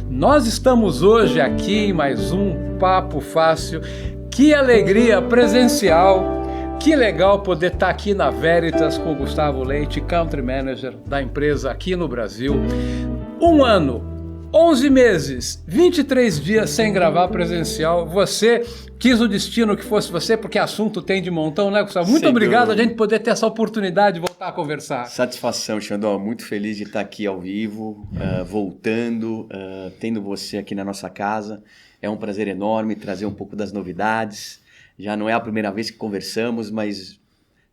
Nós estamos hoje aqui em mais um Papo Fácil. Que alegria presencial! Que legal poder estar aqui na Veritas com o Gustavo Leite, Country Manager da empresa aqui no Brasil. 1 ano, 11 meses, 23 dias sem gravar presencial. Você quis o destino que fosse você, porque assunto tem de montão, né, Gustavo? Muito obrigado a gente poder ter essa oportunidade de voltar a conversar. Satisfação, Xandó. Muito feliz de estar aqui ao vivo, voltando, tendo você aqui na nossa casa. É um prazer enorme trazer um pouco das novidades. Já não é a primeira vez que conversamos, mas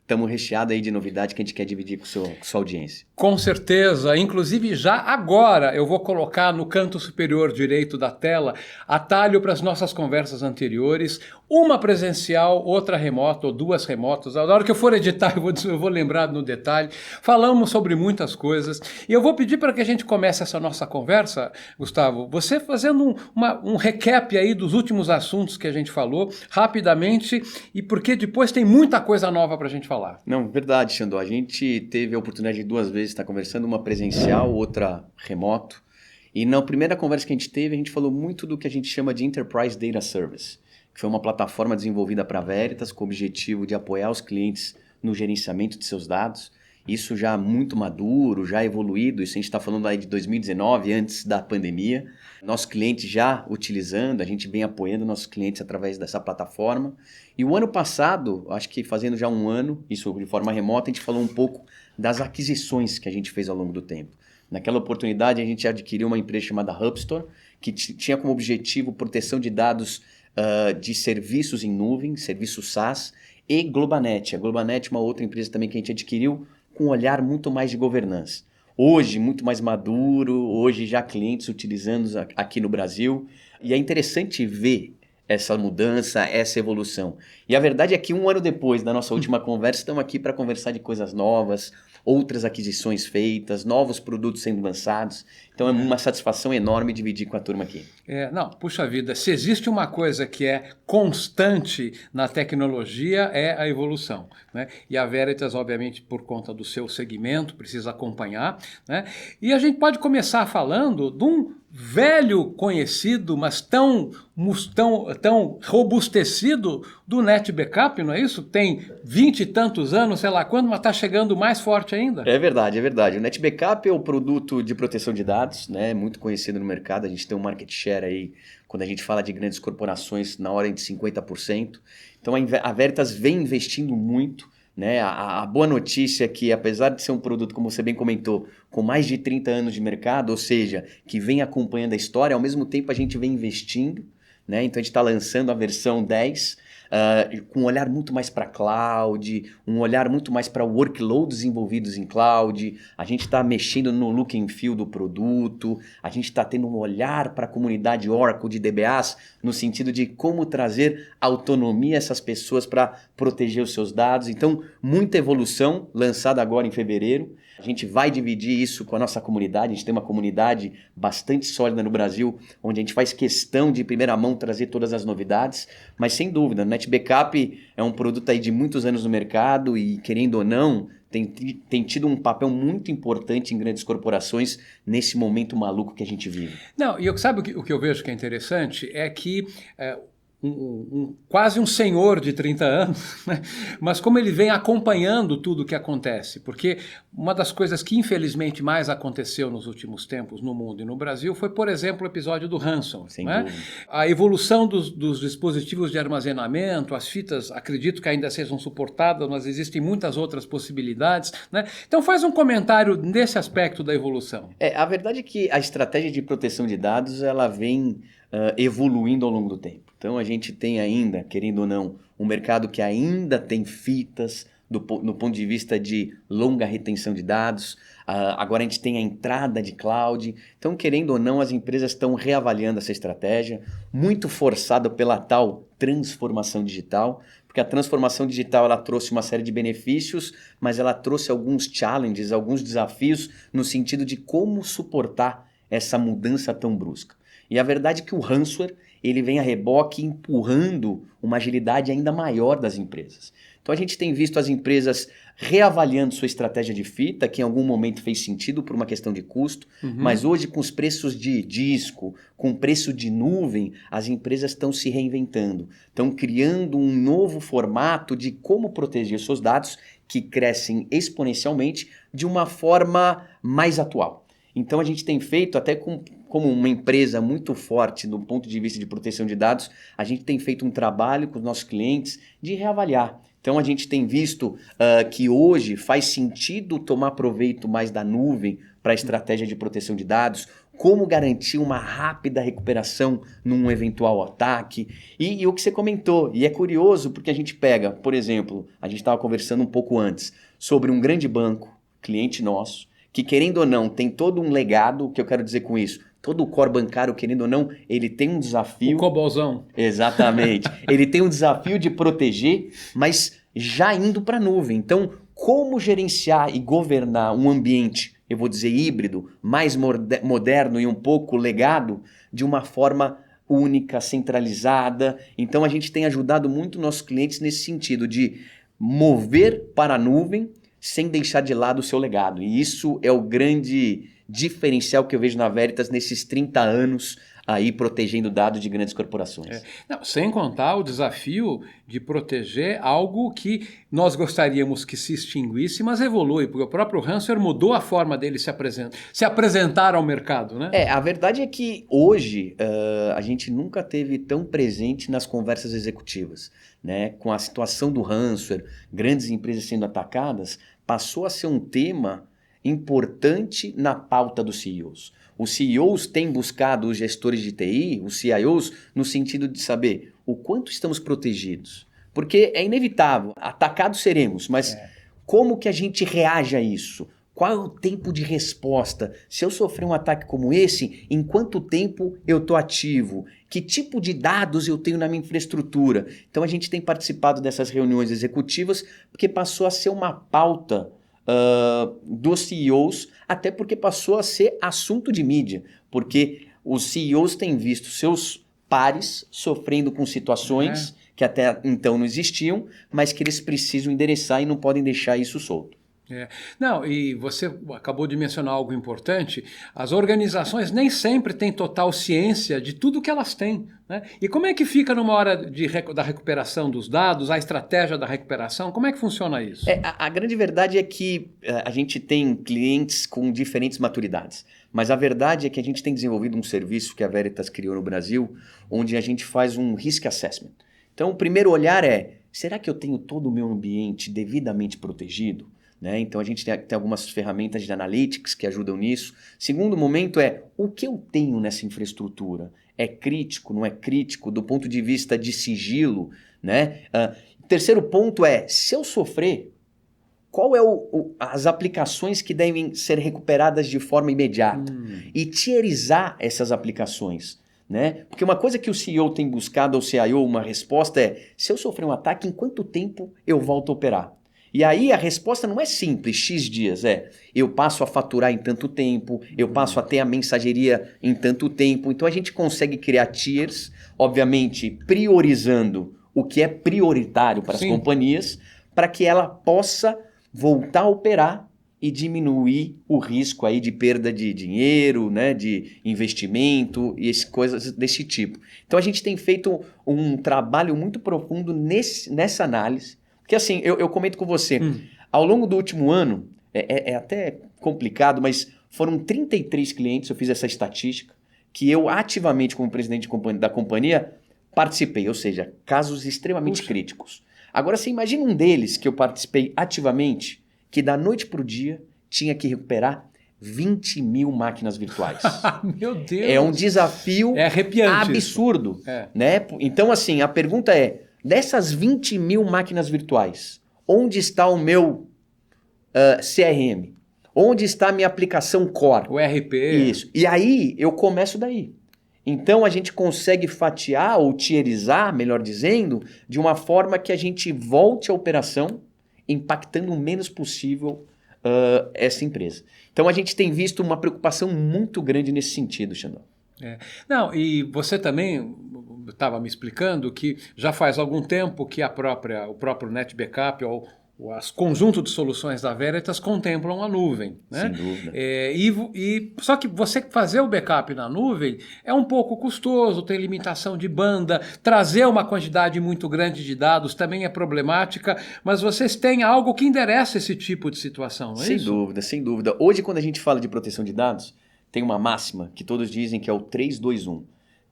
estamos recheados aí de novidade que a gente quer dividir com sua audiência. Com certeza, inclusive já agora eu vou colocar no canto superior direito da tela atalho para as nossas conversas anteriores, uma presencial, outra remota ou 2 remotas. Na hora que eu for editar eu vou lembrar no detalhe. Falamos sobre muitas coisas e eu vou pedir para que a gente comece essa nossa conversa, Gustavo, você fazendo um recap aí dos últimos assuntos que a gente falou, rapidamente, e porque depois tem muita coisa nova para a gente falar. Não, verdade, Xandó. A gente teve a oportunidade de 2 vezes estar conversando, uma presencial, outra remoto. E na primeira conversa que a gente falou muito do que a gente chama de Enterprise Data Service, que foi uma plataforma desenvolvida para a Veritas com o objetivo de apoiar os clientes no gerenciamento de seus dados. Isso já muito maduro, já evoluído, isso a gente está falando aí de 2019, antes da pandemia. Nossos clientes já utilizando, a gente vem apoiando nossos clientes através dessa plataforma. E o ano passado, acho que fazendo já 1 ano, isso de forma remota, a gente falou um pouco das aquisições que a gente fez ao longo do tempo. Naquela oportunidade, a gente adquiriu uma empresa chamada HubStore, que tinha como objetivo proteção de dados de serviços em nuvem, serviços SaaS, e Globanet. A Globanet é uma outra empresa também que a gente adquiriu com um olhar muito mais de governança. Hoje, muito mais maduro, hoje já clientes utilizando aqui no Brasil. E é interessante ver essa mudança, essa evolução. E a verdade é que 1 ano depois da nossa última conversa, estamos aqui para conversar de coisas novas, outras aquisições feitas, novos produtos sendo lançados. Então é uma satisfação enorme dividir com a turma aqui. Não, puxa vida, se existe uma coisa que é constante na tecnologia é a evolução, né? E a Veritas, obviamente, por conta do seu segmento, precisa acompanhar, né? E a gente pode começar falando de um velho conhecido, mas tão robustecido do NetBackup, não é isso? Tem 20 e tantos anos, sei lá quando, mas está chegando mais forte ainda. É verdade, é verdade. O NetBackup é o produto de proteção de dados, né? Muito conhecido no mercado. A gente tem um market share aí, quando a gente fala de grandes corporações, na ordem de 50%. Então a Veritas vem investindo muito, né? A boa notícia é que, apesar de ser um produto, como você bem comentou, com mais de 30 anos de mercado, ou seja, que vem acompanhando a história, ao mesmo tempo a gente vem investindo, né? Então a gente está lançando a versão 10, com um olhar muito mais para cloud, um olhar muito mais para workloads envolvidos em cloud. A gente está mexendo no look and feel do produto, a gente está tendo um olhar para a comunidade Oracle de DBAs, no sentido de como trazer autonomia a essas pessoas para proteger os seus dados. Então, muita evolução, lançada agora em fevereiro. A gente vai dividir isso com a nossa comunidade. A gente tem uma comunidade bastante sólida no Brasil, onde a gente faz questão de, em primeira mão, trazer todas as novidades. Mas, sem dúvida, o NetBackup é um produto aí de muitos anos no mercado e, querendo ou não, tem tido um papel muito importante em grandes corporações nesse momento maluco que a gente vive. Não, e sabe o que eu vejo que é interessante? É que quase um senhor de 30 anos, né? Mas como ele vem acompanhando tudo o que acontece, porque uma das coisas que infelizmente mais aconteceu nos últimos tempos no mundo e no Brasil foi, por exemplo, o episódio do ransom, né? A evolução dos dispositivos de armazenamento, as fitas, acredito que ainda sejam suportadas, mas existem muitas outras possibilidades, né? Então faz um comentário nesse aspecto da evolução. A verdade é que a estratégia de proteção de dados, ela vem evoluindo ao longo do tempo. Então a gente tem ainda, querendo ou não, um mercado que ainda tem fitas no ponto de vista de longa retenção de dados. Agora a gente tem a entrada de cloud. Então, querendo ou não, as empresas estão reavaliando essa estratégia, muito forçada pela tal transformação digital, porque a transformação digital ela trouxe uma série de benefícios, mas ela trouxe alguns challenges, alguns desafios no sentido de como suportar essa mudança tão brusca. E a verdade é que o ransomware ele vem a reboque empurrando uma agilidade ainda maior das empresas. Então a gente tem visto as empresas reavaliando sua estratégia de fita, que em algum momento fez sentido por uma questão de custo, mas hoje com os preços de disco, com preço de nuvem, as empresas estão se reinventando, estão criando um novo formato de como proteger seus dados que crescem exponencialmente de uma forma mais atual. Então a gente tem feito, até como uma empresa muito forte do ponto de vista de proteção de dados, a gente tem feito um trabalho com os nossos clientes de reavaliar. Então a gente tem visto que hoje faz sentido tomar proveito mais da nuvem para a estratégia de proteção de dados, como garantir uma rápida recuperação num eventual ataque. E o que você comentou, e é curioso porque a gente pega, por exemplo, a gente estava conversando um pouco antes sobre um grande banco, cliente nosso, que querendo ou não tem todo um legado. O que eu quero dizer com isso? Todo o core bancário, querendo ou não, ele tem um desafio... O cobolzão. Exatamente. Ele tem um desafio de proteger, mas já indo para a nuvem. Então, como gerenciar e governar um ambiente, eu vou dizer híbrido, mais moderno e um pouco legado, de uma forma única, centralizada. Então, a gente tem ajudado muito nossos clientes nesse sentido de mover para a nuvem sem deixar de lado o seu legado. E isso é o grande diferencial que eu vejo na Veritas nesses 30 anos aí protegendo dados de grandes corporações. Não, sem contar o desafio de proteger algo que nós gostaríamos que se extinguisse, mas evolui, porque o próprio ransomware mudou a forma dele se apresentar ao mercado, né? A verdade é que hoje a gente nunca teve tão presente nas conversas executivas, né? Com a situação do ransomware, grandes empresas sendo atacadas, passou a ser um tema importante na pauta dos CEOs. Os CEOs têm buscado os gestores de TI, os CIOs, no sentido de saber o quanto estamos protegidos. Porque é inevitável, atacados seremos, mas como que a gente reage a isso? Qual é o tempo de resposta? Se eu sofrer um ataque como esse, em quanto tempo eu estou ativo? Que tipo de dados eu tenho na minha infraestrutura? Então a gente tem participado dessas reuniões executivas porque passou a ser uma pauta dos CEOs, até porque passou a ser assunto de mídia, porque os CEOs têm visto seus pares sofrendo com situações que até então não existiam, mas que eles precisam endereçar e não podem deixar isso solto. Não, e você acabou de mencionar algo importante, as organizações nem sempre têm total ciência de tudo que elas têm, né? E como é que fica numa hora da recuperação dos dados, a estratégia da recuperação, como é que funciona isso? A grande verdade é que a gente tem clientes com diferentes maturidades, mas a verdade é que a gente tem desenvolvido um serviço que a Veritas criou no Brasil, onde a gente faz um risk assessment. Então o primeiro olhar é, será que eu tenho todo o meu ambiente devidamente protegido? Né? Então a gente tem algumas ferramentas de analytics que ajudam nisso. Segundo momento é, o que eu tenho nessa infraestrutura? É crítico, não é crítico? Do ponto de vista de sigilo, né? Terceiro ponto é, se eu sofrer, qual é as aplicações que devem ser recuperadas de forma imediata? E tierizar essas aplicações. Né? Porque uma coisa que o CEO tem buscado, ou CIO, uma resposta é, se eu sofrer um ataque, em quanto tempo eu volto a operar? E aí a resposta não é simples, X dias, eu passo a faturar em tanto tempo, eu passo a ter a mensageria em tanto tempo. Então a gente consegue criar tiers, obviamente priorizando o que é prioritário para as companhias, para que ela possa voltar a operar e diminuir o risco aí de perda de dinheiro, né, de investimento e coisas desse tipo. Então a gente tem feito um trabalho muito profundo nessa análise. Porque assim, eu comento com você, ao longo do último ano, é até complicado, mas foram 33 clientes, eu fiz essa estatística, que eu ativamente, como presidente da companhia, participei, ou seja, casos extremamente críticos. Agora, você imagina um deles que eu participei ativamente, que da noite para o dia tinha que recuperar 20 mil máquinas virtuais. Meu Deus! É um desafio arrepiante absurdo. Né? Então, assim, a pergunta é, dessas 20 mil máquinas virtuais, onde está o meu CRM? Onde está a minha aplicação core? O RP. Isso. E aí eu começo daí. Então a gente consegue fatiar ou tierizar, melhor dizendo, de uma forma que a gente volte à operação, impactando o menos possível essa empresa. Então a gente tem visto uma preocupação muito grande nesse sentido, Xandão. Não, e você também estava me explicando que já faz algum tempo que o próprio NetBackup ou o conjunto de soluções da Veritas contemplam a nuvem, né? Sem dúvida. Só que você fazer o backup na nuvem é um pouco custoso, tem limitação de banda, trazer uma quantidade muito grande de dados também é problemática, mas vocês têm algo que endereça esse tipo de situação, não é Sem isso? dúvida, sem dúvida. Hoje, quando a gente fala de proteção de dados, tem uma máxima que todos dizem que é o 3-2-1.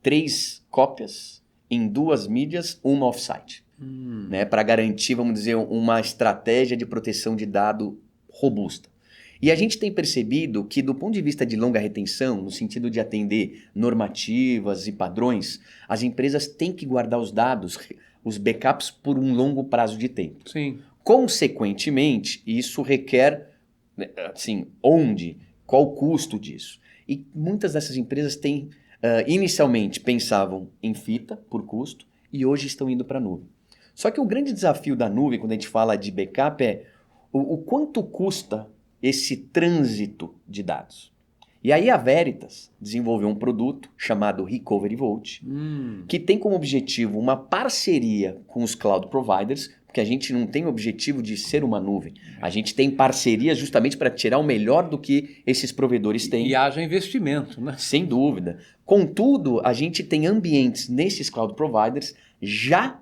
3 cópias em 2 mídias, uma offsite. Né, para garantir, vamos dizer, uma estratégia de proteção de dado robusta. E a gente tem percebido que, do ponto de vista de longa retenção, no sentido de atender normativas e padrões, as empresas têm que guardar os dados, os backups, por um longo prazo de tempo. Sim. Consequentemente, isso requer, assim, qual o custo disso? E muitas dessas empresas têm, inicialmente pensavam em fita, por custo, e hoje estão indo para a nuvem. Só que o grande desafio da nuvem, quando a gente fala de backup, é o quanto custa esse trânsito de dados. E aí a Veritas desenvolveu um produto chamado Recovery Vault, que tem como objetivo uma parceria com os cloud providers, porque a gente não tem o objetivo de ser uma nuvem. A gente tem parcerias justamente para tirar o melhor do que esses provedores têm. E haja investimento, né? Sem dúvida. Contudo, a gente tem ambientes nesses cloud providers já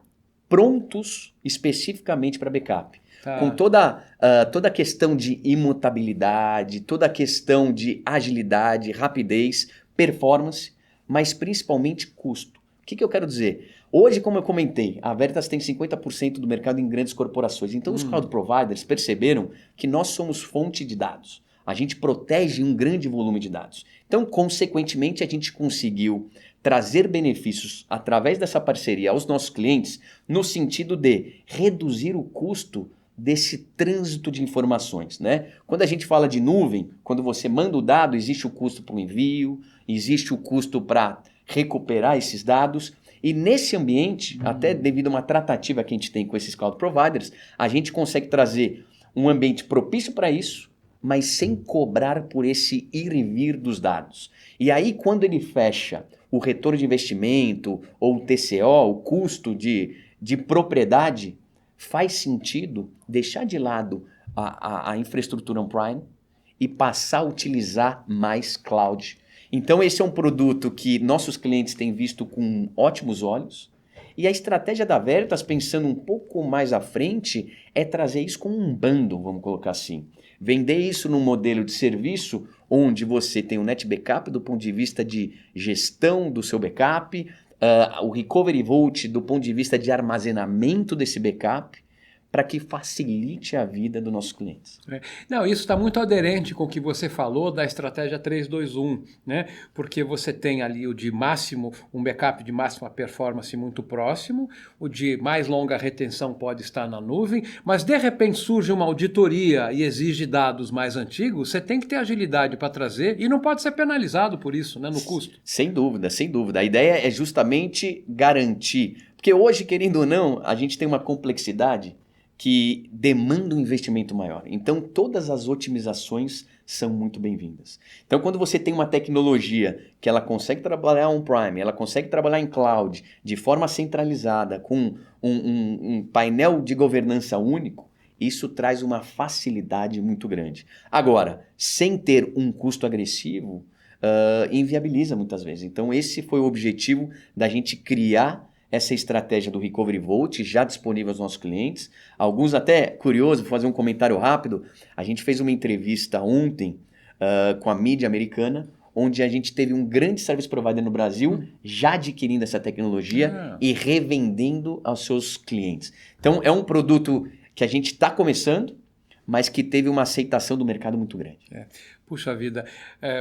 prontos especificamente para backup. Tá. Com toda a questão de imutabilidade, toda a questão de agilidade, rapidez, performance, mas principalmente custo. O que eu quero dizer? Hoje, como eu comentei, a Veritas tem 50% do mercado em grandes corporações. Então, os cloud providers perceberam que nós somos fonte de dados. A gente protege um grande volume de dados. Então, consequentemente, a gente conseguiu trazer benefícios através dessa parceria aos nossos clientes no sentido de reduzir o custo desse trânsito de informações, né? Quando a gente fala de nuvem, quando você manda o dado, existe o custo para o envio, existe o custo para recuperar esses dados. E nesse ambiente, até devido a uma tratativa que a gente tem com esses cloud providers, a gente consegue trazer um ambiente propício para isso, mas sem cobrar por esse ir e vir dos dados. E aí, quando ele fecha o retorno de investimento ou o TCO, o custo de propriedade, faz sentido deixar de lado a infraestrutura on-prem e passar a utilizar mais cloud. Então, esse é um produto que nossos clientes têm visto com ótimos olhos. E a estratégia da Veritas, pensando um pouco mais à frente, é trazer isso como um bundle, vamos colocar assim. Vender isso num modelo de serviço onde você tem o NetBackup do ponto de vista de gestão do seu backup, o Recovery Vault do ponto de vista de armazenamento desse backup, para que facilite a vida dos nossos clientes. Não, isso está muito aderente com o que você falou da estratégia 3-2-1, né? Porque você tem ali o de máximo, um backup de máxima performance muito próximo, o de mais longa retenção pode estar na nuvem, mas de repente surge uma auditoria e exige dados mais antigos, você tem que ter agilidade para trazer e não pode ser penalizado por isso, né, no custo. Sem dúvida, sem dúvida. A ideia é justamente garantir, porque hoje, querendo ou não, a gente tem uma complexidade que demanda um investimento maior. Então, todas as otimizações são muito bem-vindas. Então, quando você tem uma tecnologia que ela consegue trabalhar on-prem, ela consegue trabalhar em cloud, de forma centralizada, com um painel de governança único, isso traz uma facilidade muito grande. Agora, sem ter um custo agressivo, inviabiliza muitas vezes. Então, esse foi o objetivo da gente criar essa estratégia do Recovery Vault já disponível aos nossos clientes. Alguns até, curioso, vou fazer um comentário rápido, a gente fez uma entrevista ontem com a mídia americana, onde a gente teve um grande service provider no Brasil já adquirindo essa tecnologia e revendendo aos seus clientes. Então, é um produto que a gente está começando, mas que teve uma aceitação do mercado muito grande. Puxa vida.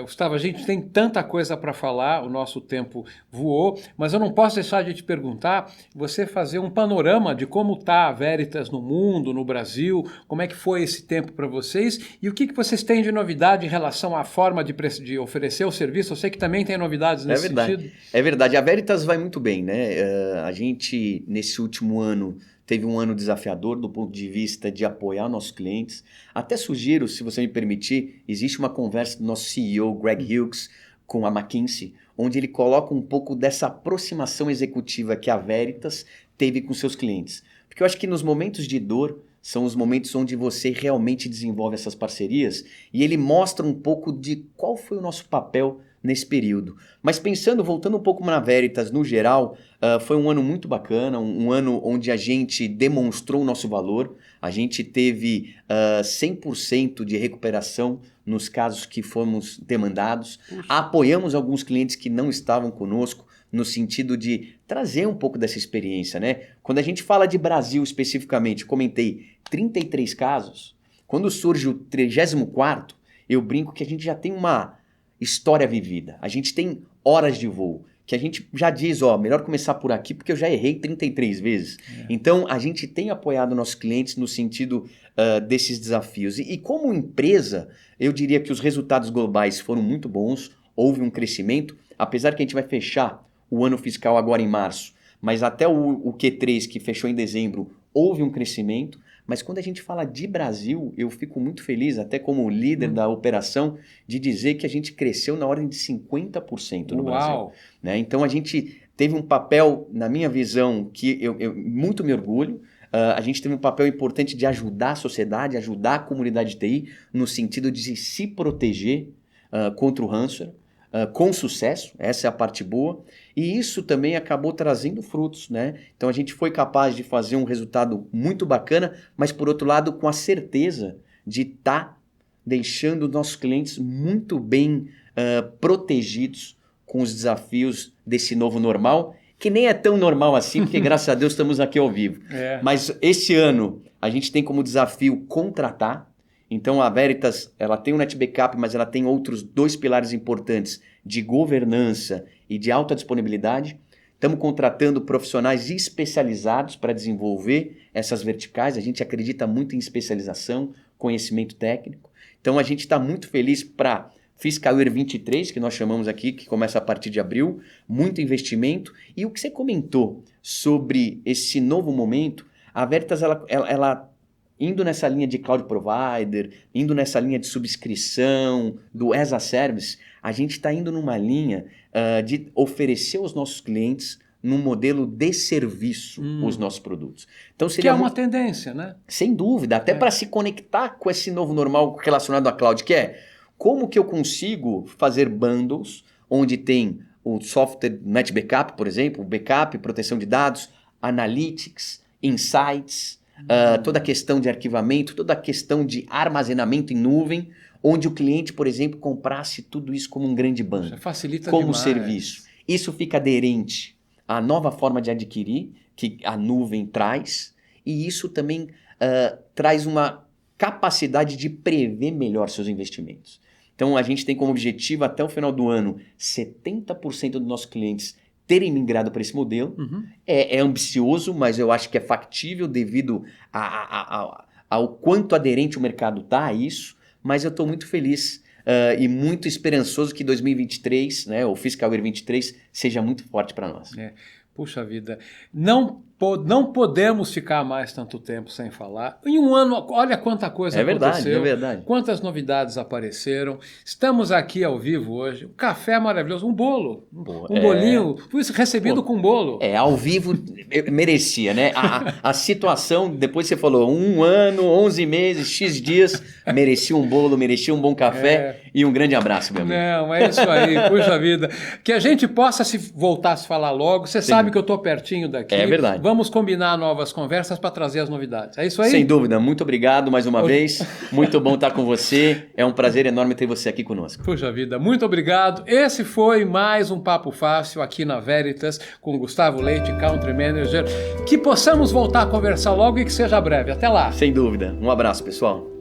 Gustavo, a gente tem tanta coisa para falar, o nosso tempo voou, mas eu não posso deixar de te perguntar, você fazer um panorama de como está a Veritas no mundo, no Brasil, como é que foi esse tempo para vocês e o que vocês têm de novidade em relação à forma de oferecer o serviço. Eu sei que também tem novidades nesse sentido. É verdade, a Veritas vai muito bem, né? A gente, nesse último ano, teve um ano desafiador do ponto de vista de apoiar nossos clientes. Até sugiro, se você me permitir, existe uma conversa do nosso CEO, Greg Hughes, com a McKinsey, onde ele coloca um pouco dessa aproximação executiva que a Veritas teve com seus clientes. Porque eu acho que nos momentos de dor são os momentos onde você realmente desenvolve essas parcerias e ele mostra um pouco de qual foi o nosso papel nesse período. Mas voltando um pouco na Veritas no geral, foi um ano muito bacana, um ano onde a gente demonstrou o nosso valor, a gente teve 100% de recuperação nos casos que fomos demandados, apoiamos alguns clientes que não estavam conosco, no sentido de trazer um pouco dessa experiência, né? Quando a gente fala de Brasil especificamente, comentei 33 casos, quando surge o 34º, eu brinco que a gente já tem uma história vivida, a gente tem horas de voo, que a gente já diz, melhor começar por aqui porque eu já errei 33 vezes. Então, a gente tem apoiado nossos clientes no sentido desses desafios. E como empresa, eu diria que os resultados globais foram muito bons, houve um crescimento, apesar que a gente vai fechar o ano fiscal agora em março, mas até o Q3 que fechou em dezembro, houve um crescimento. Mas quando a gente fala de Brasil, eu fico muito feliz, até como líder da operação, de dizer que a gente cresceu na ordem de 50% no Brasil. Né? Então a gente teve um papel, na minha visão, que eu muito me orgulho. A gente teve um papel importante de ajudar a sociedade, ajudar a comunidade de TI, no sentido de se proteger contra o ransomware. Com sucesso, essa é a parte boa, e isso também acabou trazendo frutos, né? Então a gente foi capaz de fazer um resultado muito bacana, mas por outro lado com a certeza de estar deixando nossos clientes muito bem protegidos com os desafios desse novo normal, que nem é tão normal assim, porque graças a Deus estamos aqui ao vivo. Mas esse ano a gente tem como desafio contratar. Então a Veritas, ela tem o NetBackup, mas ela tem outros 2 pilares importantes de governança e de alta disponibilidade. Estamos contratando profissionais especializados para desenvolver essas verticais. A gente acredita muito em especialização, conhecimento técnico. Então a gente está muito feliz para Fiscal Year 23, que nós chamamos aqui, que começa a partir de abril, muito investimento. E o que você comentou sobre esse novo momento, a Veritas, ela indo nessa linha de cloud provider, indo nessa linha de subscrição, do as a service, a gente está indo numa linha de oferecer aos nossos clientes num modelo de serviço os nossos produtos. Então, seria que é uma tendência, né? Sem dúvida, até para se conectar com esse novo normal relacionado à cloud, que é como que eu consigo fazer bundles onde tem o software NetBackup, por exemplo, backup, proteção de dados, analytics, insights, toda a questão de arquivamento, toda a questão de armazenamento em nuvem, onde o cliente, por exemplo, comprasse tudo isso como um grande bundle, facilita como demais. serviço. Isso fica aderente à nova forma de adquirir que a nuvem traz, e isso também traz uma capacidade de prever melhor seus investimentos. Então a gente tem como objetivo até o final do ano 70% dos nossos clientes terem migrado para esse modelo. É ambicioso, mas eu acho que é factível devido ao quanto aderente o mercado está a isso, mas eu estou muito feliz e muito esperançoso que 2023, né, o Fiscal Year 23, seja muito forte para nós. Puxa vida, não podemos ficar mais tanto tempo sem falar. Em um ano, olha quanta coisa aconteceu. É verdade. Quantas novidades apareceram. Estamos aqui ao vivo hoje. Um café maravilhoso, um bolo. Um bolinho, fui recebido com bolo. Ao vivo merecia, né? A situação, depois você falou, 1 ano, 11 meses, X dias, merecia um bolo, merecia um bom café e um grande abraço, meu amigo. Não, é isso aí, puxa vida. Que a gente possa voltar a se falar logo. Você sabe que eu estou pertinho daqui. É verdade. Vamos combinar novas conversas para trazer as novidades. É isso aí? Sem dúvida. Muito obrigado mais uma vez. Muito bom estar com você. É um prazer enorme ter você aqui conosco. Puxa vida, muito obrigado. Esse foi mais um Papo Fácil aqui na Veritas com Gustavo Leite, Country Manager. Que possamos voltar a conversar logo e que seja breve. Até lá. Sem dúvida. Um abraço, pessoal.